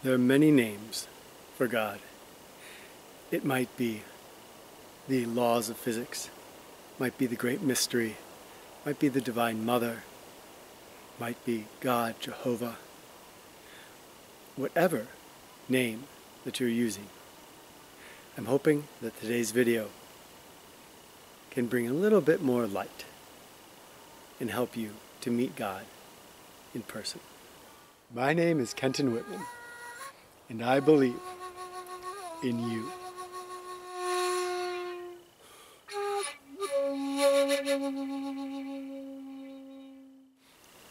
There are many names for God. It might be the laws of physics, might be the great mystery, might be the Divine Mother, might be God, Jehovah. Whatever name that you're using, I'm hoping that today's video can bring a little bit more light and help you to meet God in person. My name is Kenton Whitman, and I believe in you.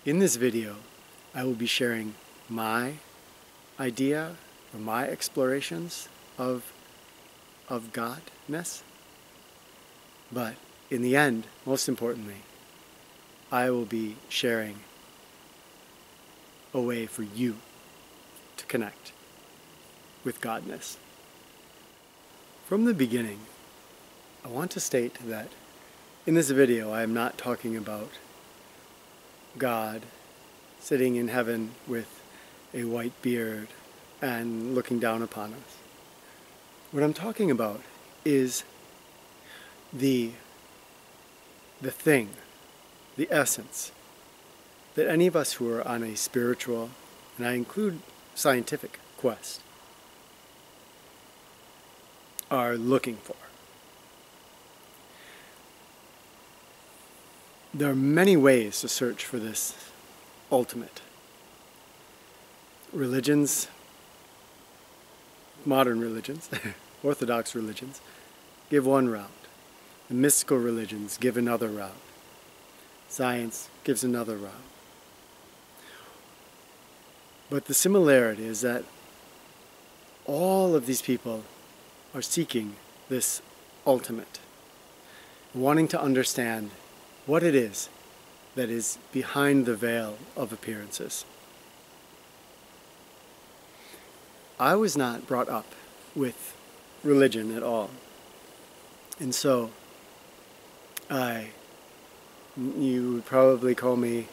In this video, I will be sharing my idea or my explorations of Godness. But in the end, most importantly, I will be sharing a way for you to connect with Godness. From the beginning, I want to state that in this video I am not talking about God sitting in heaven with a white beard and looking down upon us. What I'm talking about is the thing, the essence, that any of us who are on a spiritual, and I include scientific, quest, are looking for. There are many ways to search for this ultimate. Religions, modern religions, Orthodox religions, give one route. The mystical religions give another route. Science gives another route. But the similarity is that all of these people are seeking this ultimate, wanting to understand what it is that is behind the veil of appearances. I was not brought up with religion at all, and so you would probably call me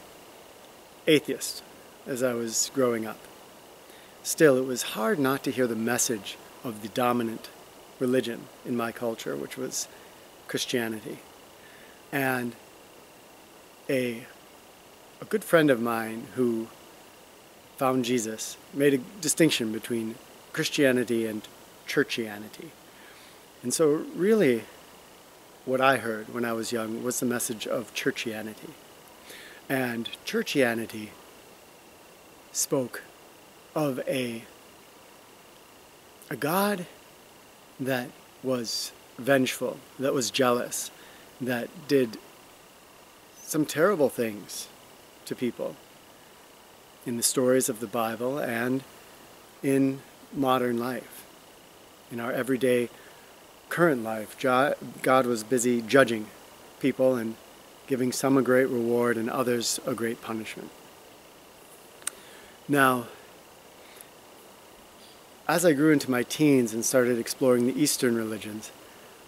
atheist as I was growing up. Still, it was hard not to hear the message of the dominant religion in my culture, which was Christianity. And a good friend of mine who found Jesus made a distinction between Christianity and churchianity. And so really what I heard when I was young was the message of churchianity. And churchianity spoke of a God that was vengeful, that was jealous, that did some terrible things to people in the stories of the Bible and in modern life. In our everyday current life, God was busy judging people and giving some a great reward and others a great punishment. Now, as I grew into my teens and started exploring the Eastern religions,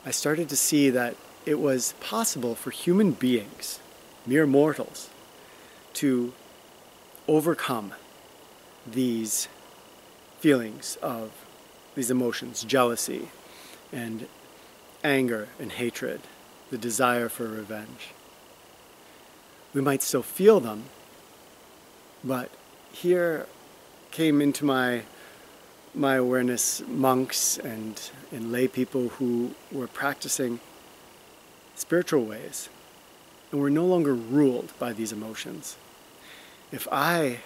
I started to see that it was possible for human beings, mere mortals, to overcome these feelings of these emotions, jealousy and anger and hatred, the desire for revenge. We might still feel them, but here came into my awareness monks and lay people who were practicing spiritual ways and were no longer ruled by these emotions. If I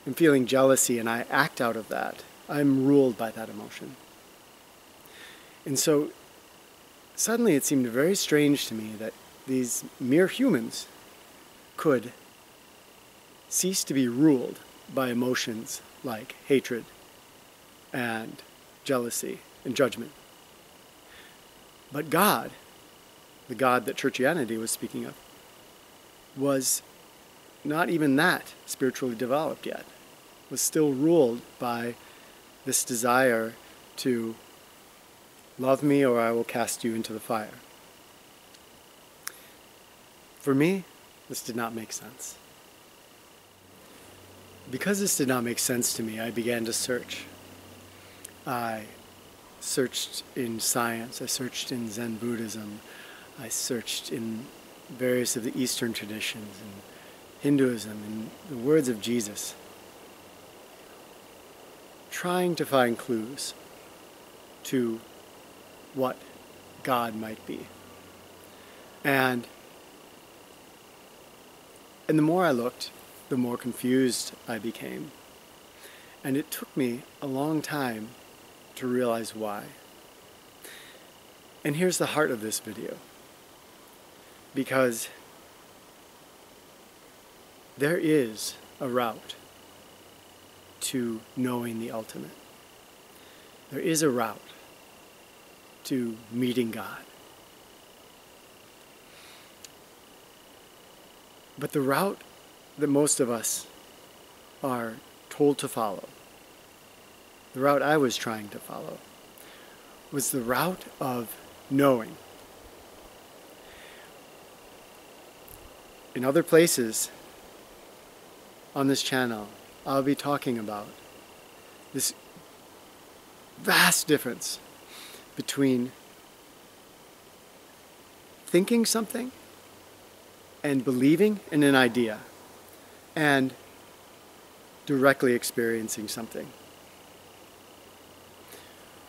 am feeling jealousy and I act out of that, I'm ruled by that emotion. And so suddenly it seemed very strange to me that these mere humans could cease to be ruled by emotions like hatred and jealousy and judgment. But God, the God that churchianity was speaking of, was not even that spiritually developed yet, was still ruled by this desire to love me or I will cast you into the fire. For me, this did not make sense. Because this did not make sense to me, I began to search. I searched in science, I searched in Zen Buddhism, I searched in various of the Eastern traditions, and Hinduism, and the words of Jesus, trying to find clues to what God might be. And the more I looked, the more confused I became. And it took me a long time to realize why. And here's the heart of this video. Because there is a route to knowing the ultimate. There is a route to meeting God. But the route that most of us are told to follow, the route I was trying to follow, was the route of knowing. In other places on this channel, I'll be talking about this vast difference between thinking something and believing in an idea and directly experiencing something.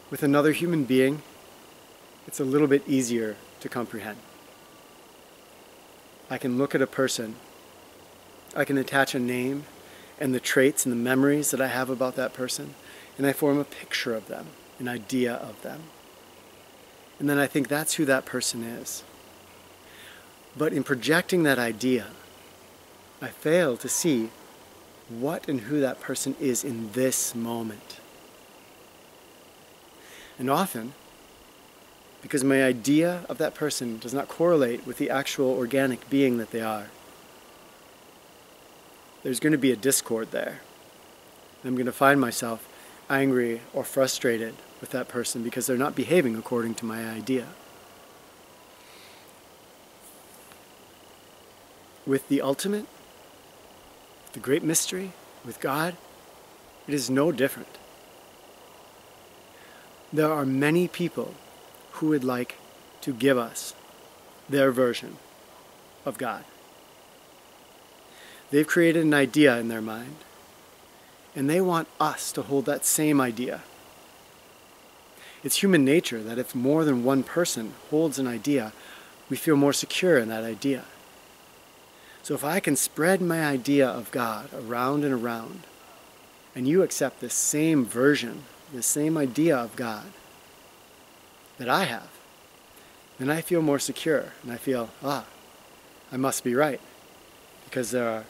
With another human being, it's a little bit easier to comprehend. I can look at a person, I can attach a name and the traits and the memories that I have about that person, and I form a picture of them, an idea of them. And then I think that's who that person is. But in projecting that idea, I fail to see what and who that person is in this moment. And often, because my idea of that person does not correlate with the actual organic being that they are, there's going to be a discord there. And I'm going to find myself angry or frustrated with that person because they're not behaving according to my idea. With the ultimate, the great mystery, with God, it is no different. There are many people who would like to give us their version of God. They've created an idea in their mind, and they want us to hold that same idea. It's human nature that if more than one person holds an idea, we feel more secure in that idea. So if I can spread my idea of God around and around, and you accept the same version, the same idea of God that I have, then I feel more secure, and I feel, I must be right, because there are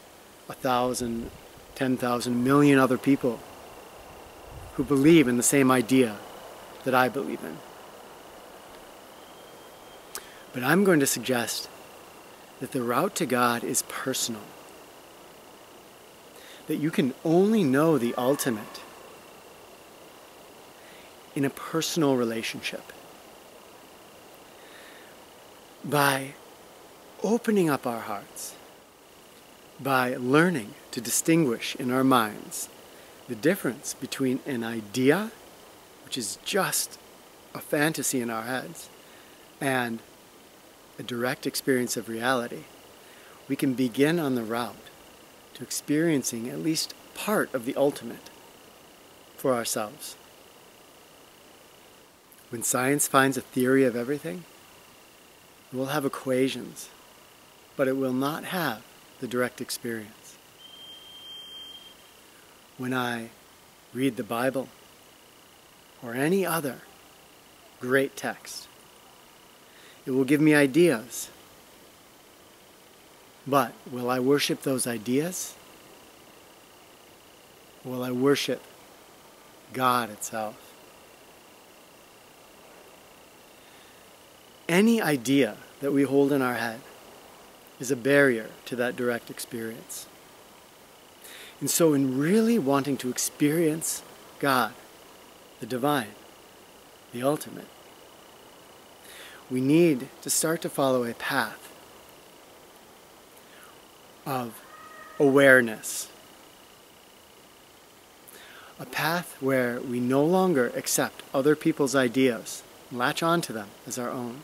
1,000, 10,000 million other people who believe in the same idea that I believe in. But I'm going to suggest that the route to God is personal. That you can only know the ultimate in a personal relationship. By opening up our hearts, by learning to distinguish in our minds the difference between an idea, which is just a fantasy in our heads, and a direct experience of reality, we can begin on the route to experiencing at least part of the ultimate for ourselves. When science finds a theory of everything, it will have equations, but it will not have the direct experience. When I read the Bible or any other great text, it will give me ideas. But will I worship those ideas? Or will I worship God itself? Any idea that we hold in our head is a barrier to that direct experience. And so in really wanting to experience God, the divine, the ultimate, we need to start to follow a path of awareness, A path where we no longer accept other people's ideas, latch onto them as our own.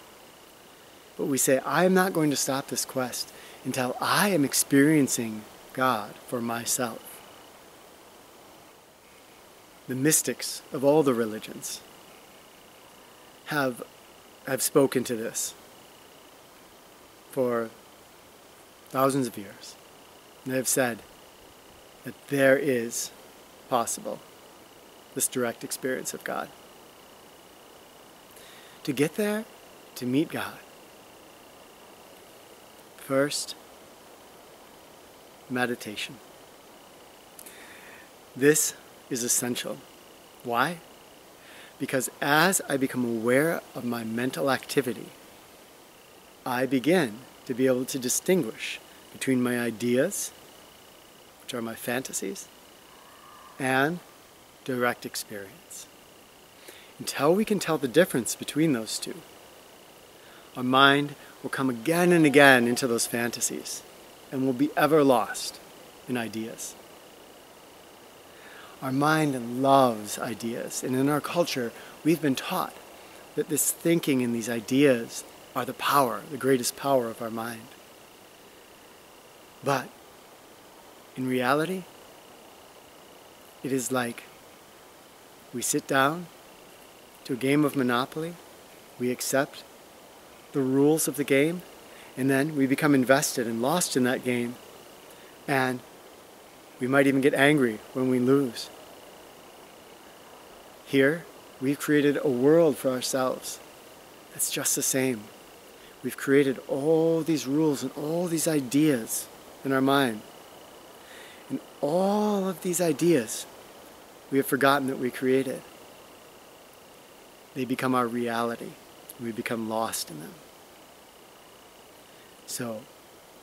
But we say, I am not going to stop this quest until I am experiencing God for myself. The mystics of all the religions have spoken to this for thousands of years. They have said that there is possible this direct experience of God. To get there, to meet God, first, meditation. This is essential. Why? Because as I become aware of my mental activity, I begin to be able to distinguish between my ideas, which are my fantasies, and direct experience. Until we can tell the difference between those two, our mind will come again and again into those fantasies and will be ever lost in ideas. Our mind loves ideas, and in our culture, we've been taught that this thinking and these ideas are the power, the greatest power of our mind. But in reality, it is like we sit down to a game of Monopoly, we accept the rules of the game, and then we become invested and lost in that game, and we might even get angry when we lose. Here, we've created a world for ourselves that's just the same. We've created all these rules and all these ideas in our mind. And all of these ideas we have forgotten that we created. They become our reality. We become lost in them. So,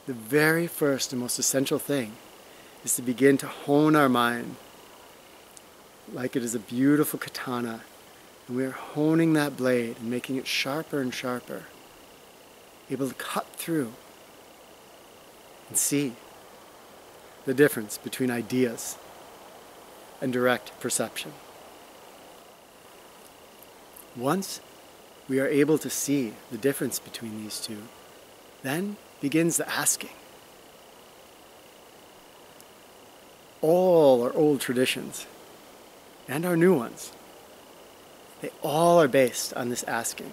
the very first and most essential thing is to begin to hone our mind like it is a beautiful katana, and we are honing that blade and making it sharper and sharper, able to cut through and see the difference between ideas and direct perception. Once we are able to see the difference between these two, then begins the asking. All our old traditions and our new ones, they all are based on this asking.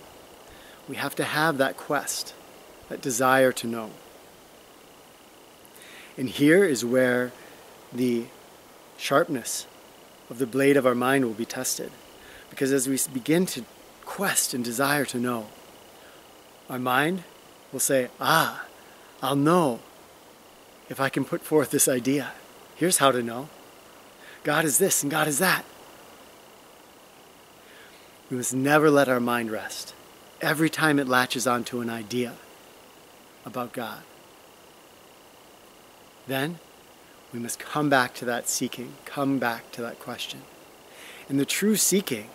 We have to have that quest, that desire to know. And here is where the sharpness of the blade of our mind will be tested. Because as we begin to quest and desire to know, our mind will say, I'll know if I can put forth this idea. Here's how to know. God is this and God is that. We must never let our mind rest. Every time it latches onto an idea about God, then we must come back to that seeking, come back to that question. And the true seeking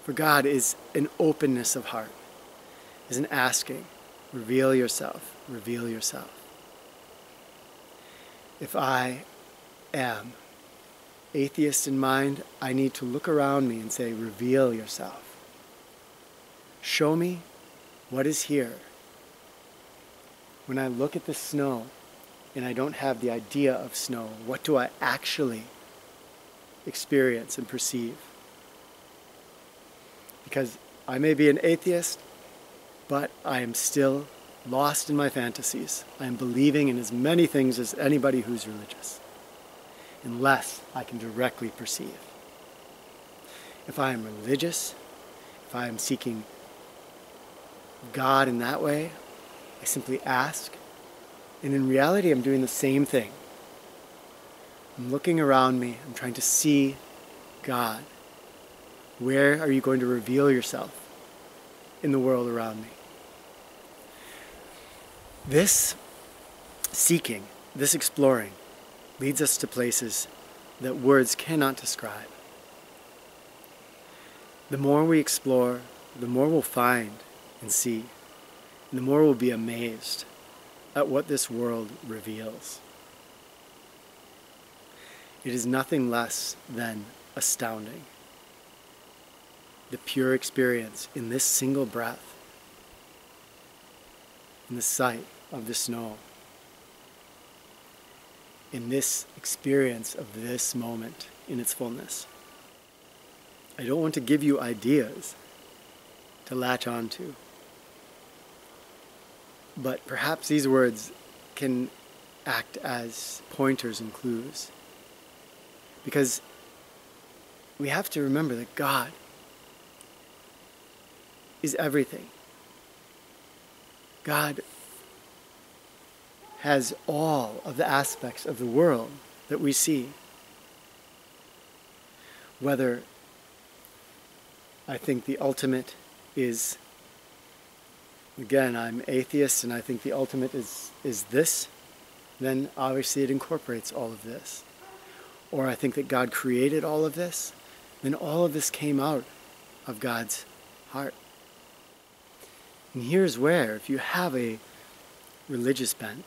for God is an openness of heart, is an asking, reveal yourself, reveal yourself. If I am atheist in mind, I need to look around me and say, reveal yourself. Show me what is here. When I look at the snow and I don't have the idea of snow, what do I actually experience and perceive? Because I may be an atheist, but I am still lost in my fantasies. I am believing in as many things as anybody who's religious, unless I can directly perceive. If I am religious, if I am seeking God in that way, I simply ask, and in reality I'm doing the same thing. I'm looking around me, I'm trying to see God. Where are you going to reveal yourself in the world around me? This seeking, this exploring, leads us to places that words cannot describe. The more we explore, the more we'll find and see, and the more we'll be amazed at what this world reveals. It is nothing less than astounding. The pure experience in this single breath, in the sight of the snow, in this experience of this moment in its fullness. I don't want to give you ideas to latch onto, but perhaps these words can act as pointers and clues, because we have to remember that God is everything. God has all of the aspects of the world that we see. Whether I think the ultimate is, again, I'm atheist and I think the ultimate is this, then obviously it incorporates all of this. Or I think that God created all of this, then all of this came out of God's heart. And here's where, if you have a religious bent,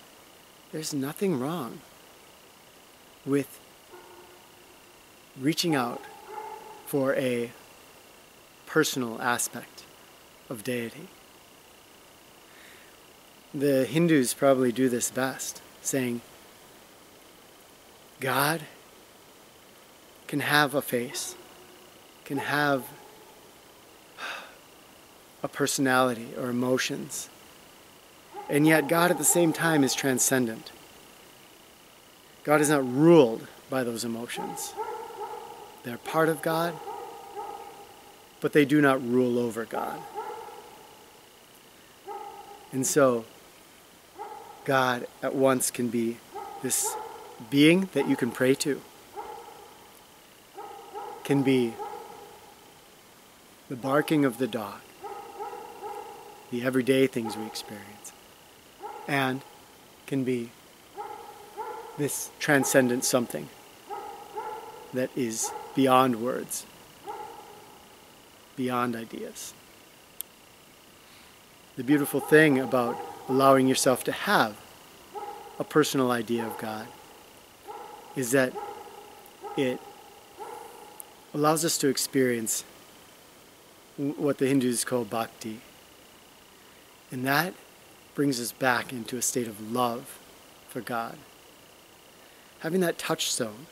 there's nothing wrong with reaching out for a personal aspect of deity. The Hindus probably do this best, saying, God can have a face, can have a personality or emotions, and yet God at the same time is transcendent. God is not ruled by those emotions. They're part of God, but they do not rule over God. And so, God at once can be this being that you can pray to, can be the barking of the dog, the everyday things we experience, and can be this transcendent something that is beyond words, beyond ideas. The beautiful thing about allowing yourself to have a personal idea of God is that it allows us to experience what the Hindus call bhakti. And that brings us back into a state of love for God. Having that touchstone,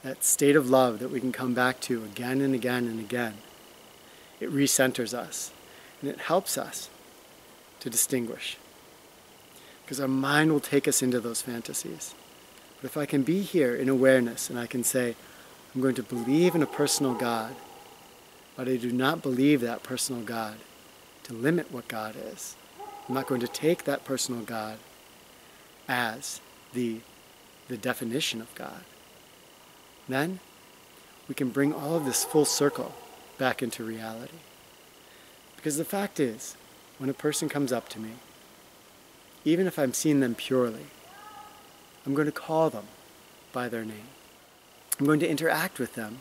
that state of love that we can come back to again and again and again, it recenters us and it helps us to distinguish. Because our mind will take us into those fantasies. But if I can be here in awareness and I can say, I'm going to believe in a personal God, but I do not believe that personal God to limit what God is. I'm not going to take that personal God as the definition of God. Then we can bring all of this full circle back into reality. Because the fact is, when a person comes up to me, even if I'm seeing them purely, I'm going to call them by their name. I'm going to interact with them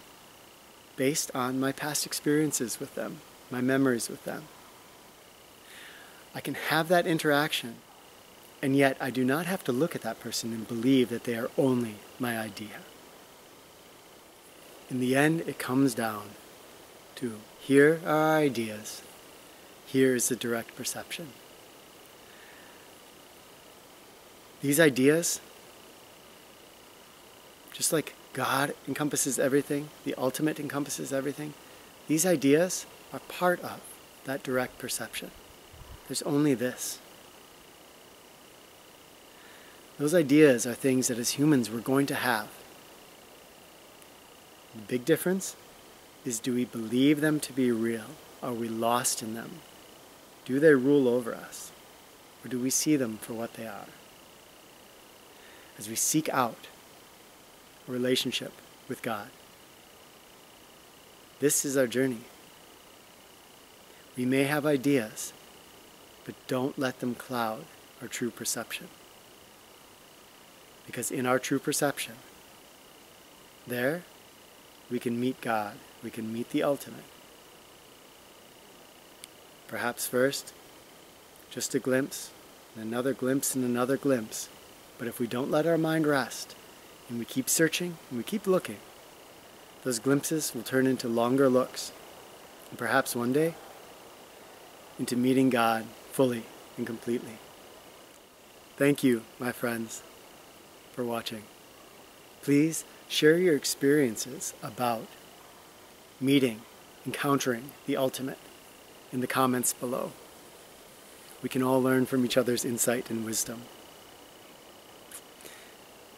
based on my past experiences with them, my memories with them. I can have that interaction, and yet I do not have to look at that person and believe that they are only my idea. In the end, it comes down to here are our ideas, here is the direct perception. These ideas, just like God encompasses everything, the ultimate encompasses everything, these ideas are part of that direct perception. There's only this. Those ideas are things that as humans we're going to have. The big difference is, do we believe them to be real? Are we lost in them? Do they rule over us? Or do we see them for what they are? As we seek out a relationship with God, this is our journey. We may have ideas, but don't let them cloud our true perception. Because in our true perception, there we can meet God, we can meet the ultimate. Perhaps first, just a glimpse, and another glimpse, and another glimpse. But if we don't let our mind rest, and we keep searching, and we keep looking, Those glimpses will turn into longer looks, and perhaps one day, into meeting God fully and completely. Thank you, my friends, for watching. Please share your experiences about meeting, encountering the ultimate in the comments below. We can all learn from each other's insight and wisdom.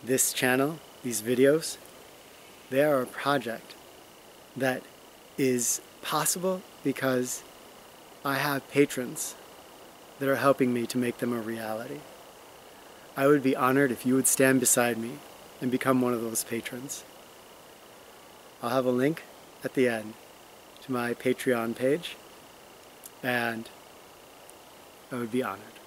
This channel, these videos, they are a project that is possible because I have patrons that are helping me to make them a reality. I would be honored if you would stand beside me and become one of those patrons. I'll have a link at the end to my Patreon page, and I would be honored.